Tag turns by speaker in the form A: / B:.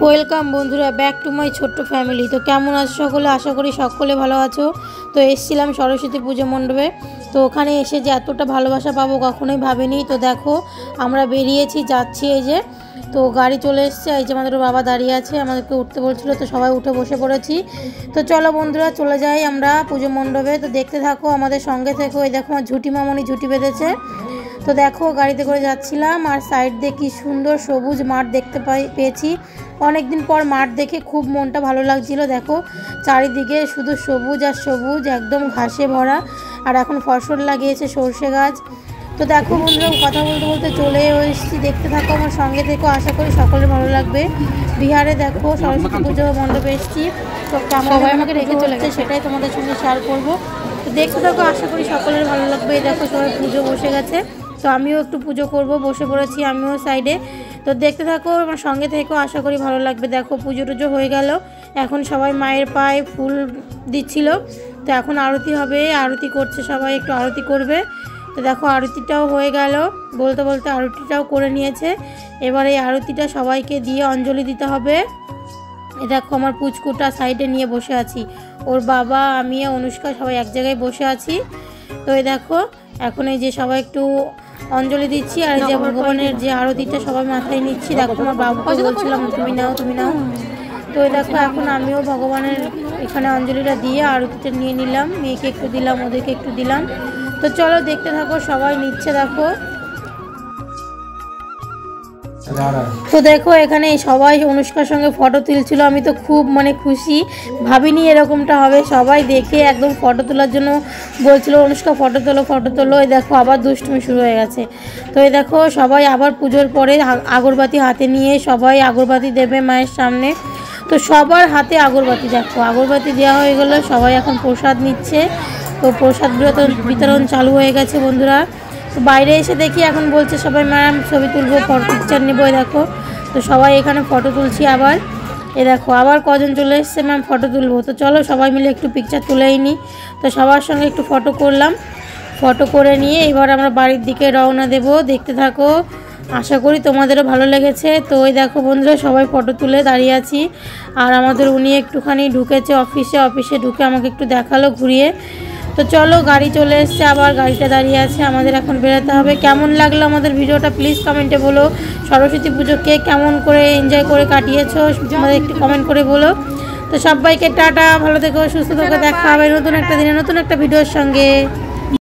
A: Welcome বন্ধুরা, back to my ছোট্ট family. তো কেমন আছো সকলে? আশা করি সকলে ভালো আছো। তো এসেছিলাম সরস্বতী পুজো মণ্ডপে। তো ওখানে এসে যে এতটা ভালোবাসা পাবো কখনোই ভাবিনি। তো দেখো আমরা বেরিয়েছি, যাচ্ছি। এই যে তো গাড়ি চলে এসছে, এই যে আমাদের বাবা দাঁড়িয়ে আছে, আমাদেরকে উঠতে বলছিল, তো সবাই উঠে বসে পড়েছি। তো চলো বন্ধুরা চলে যাই আমরা পুজো মণ্ডপে। তো দেখতে থাকো, আমাদের সঙ্গে থেকো। এই দেখো আমার ঝুঁটি মামনি ঝুঁটি বেঁধেছে। তো দেখো গাড়িতে করে যাচ্ছিলাম, আর সাইড দিয়ে কি সুন্দর সবুজ মাঠ দেখতে পেয়েছি। অনেক দিন পর মাঠ দেখে খুব মনটা ভালো লাগছিল। দেখো চারিদিকে শুধু সবুজ আর সবুজ, একদম ঘাসে ভরা। আর এখন ফসল লাগিয়েছে সর্ষে গাছ। তো দেখো বন্ধুরা কথা বলতে বলতে চলে এসেছি, দেখতে থাকো আমার সঙ্গে থেকো। আশা করি সকলের ভালো লাগবে। বিহারে দেখো সরস্বতী পুজো মণ্ডপে এসেছি। তো সবাই আমাকে রেখে চলে গেছে, সেটাই তোমাদের সঙ্গে শেয়ার করবো। তো দেখতে থাকো, আশা করি সকলের ভালো লাগবে। এই দেখো সবাই পুজো বসে গেছে, তো আমিও একটু পুজো করব, বসে পড়েছি আমিও সাইডে। তো দেখতে থাকো আমার সঙ্গে থেকেও, আশা করি ভালো লাগবে। দেখো পুজো টুজো হয়ে গেল, এখন সবাই মায়ের পায়ে ফুল দিচ্ছিল। তো এখন আরতি হবে, আরতি করছে সবাই, একটু আরতি করবে। তো দেখো আরতিটাও হয়ে গেল, বলতে বলতে আরতিটাও করে নিয়েছে। এবার এই আরতিটা সবাইকে দিয়ে অঞ্জলি দিতে হবে। এ দেখো আমার পুচকুটা সাইডে নিয়ে বসে আছি, ওর বাবা, আমি, অনুষ্কা সবাই এক জায়গায় বসে আছি। তো এই দেখো এখন এই যে সবাই একটু অঞ্জলি দিচ্ছি, আর এই যে ভগবানের যে আরতিটা সবাই মাথায় নিচ্ছি। দেখো আমার বাবুকে বলছিলাম তুমি নাও তুমি নাও। তো এই দেখো এখন আমিও ভগবানের এখানে অঞ্জলিটা দিয়ে আরতিটা নিয়ে নিলাম, মেয়েকে একটু দিলাম, ওদেরকে একটু দিলাম। তো চলো দেখতে থাকো, সবাই নিচ্ছে দেখো। তো দেখো এখানে সবাই অনুষ্কার সঙ্গে ফটো তুলছিল, আমি তো খুব খুশি, ভাবিনি এরকমটা হবে। সবাই দেখে একদম ফটো তোলার জন্য বলছিল, অনুষ্কা ফটো তোলো ফটো তোলো। এই দেখো আবার দুষ্টুমি শুরু হয়ে গেছে। তো এই দেখো সবাই আবার পুজোর পরে আগরবাতি হাতে নিয়ে সবাই আগরবাতি দেবে মায়ের সামনে। তো সবার হাতে আগরবাতি, দেখো আগরবাতি দেওয়া হয়ে গেলো, সবাই এখন প্রসাদ নিচ্ছে। তো প্রসাদ বিতরণ চালু হয়ে গেছে বন্ধুরা। তো বাইরে এসে দেখি এখন বলছে সবাই ম্যাম ছবি তুলবো, পিকচার নেবো। দেখো তো সবাই এখানে ফটো তুলছি আবার। এ দেখো আবার কজন চলে এসছে, ম্যাম ফটো তুলবো। তো চলো সবাই মিলে একটু পিকচার তুলেই নিই। তো সবার সঙ্গে একটু ফটো করলাম, ফটো করে নিয়ে এবার আমরা বাড়ির দিকে রওনা দেব। দেখতে থাকো, আশা করি তোমাদেরও ভালো লেগেছে। তো ওই দেখো বন্ধুরা সবাই ফটো তুলে দাঁড়িয়ে আছি, আর আমাদের উনি একটুখানি ঢুকেছে অফিসে ঢুকে আমাকে একটু দেখালো ঘুরিয়ে। তো চলো গাড়ি চলে এসছে, আবার গাড়িটা দাঁড়িয়ে আছে, আমাদের এখন বেরোতে হবে। কেমন লাগলো আমাদের ভিডিওটা প্লিজ কমেন্টে বলো। সরস্বতী পুজো কে কেমন করে এনজয় করে কাটিয়েছো আমাদের একটু কমেন্ট করে বলো। তো সবাইকে টাটা, ভালো থেকো, সুস্থ থেকো, দেখা হবে নতুন একটা দিনে নতুন একটা ভিডিওর সঙ্গে।